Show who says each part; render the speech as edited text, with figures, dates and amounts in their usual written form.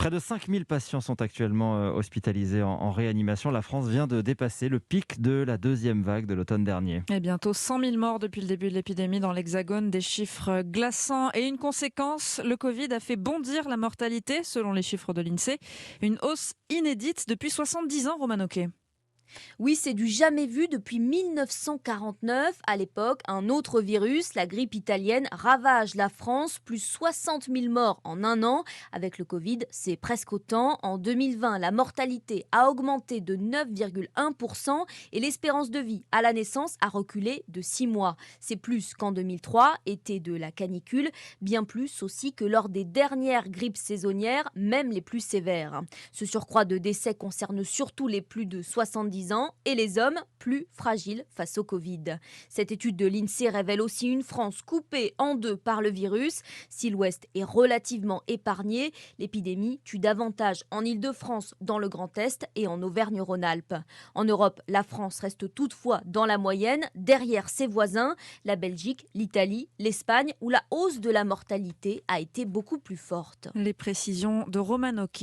Speaker 1: Près de 5000 patients sont actuellement hospitalisés en réanimation. La France vient de dépasser le pic de la deuxième vague de l'automne dernier.
Speaker 2: Et bientôt 100 000 morts depuis le début de l'épidémie dans l'Hexagone, des chiffres glaçants. Et une conséquence, le Covid a fait bondir la mortalité, selon les chiffres de l'INSEE. Une hausse inédite depuis 70 ans, Roman Oquet.
Speaker 3: Oui, c'est du jamais vu depuis 1949. À l'époque, un autre virus, la grippe italienne, ravage la France, plus 60 000 morts en un an. Avec le Covid, c'est presque autant. En 2020, la mortalité a augmenté de 9,1% et l'espérance de vie à la naissance a reculé de 6 mois. C'est plus qu'en 2003, été de la canicule, bien plus aussi que lors des dernières grippes saisonnières, même les plus sévères. Ce surcroît de décès concerne surtout les plus de 70 ans et les hommes plus fragiles face au Covid. Cette étude de l'INSEE révèle aussi une France coupée en deux par le virus. Si l'Ouest est relativement épargné, l'épidémie tue davantage en Île-de-France, dans le Grand Est et en Auvergne-Rhône-Alpes. En Europe, la France reste toutefois dans la moyenne, derrière ses voisins, la Belgique, l'Italie, l'Espagne, où la hausse de la mortalité a été beaucoup plus forte.
Speaker 2: Les précisions de Roman Oquet.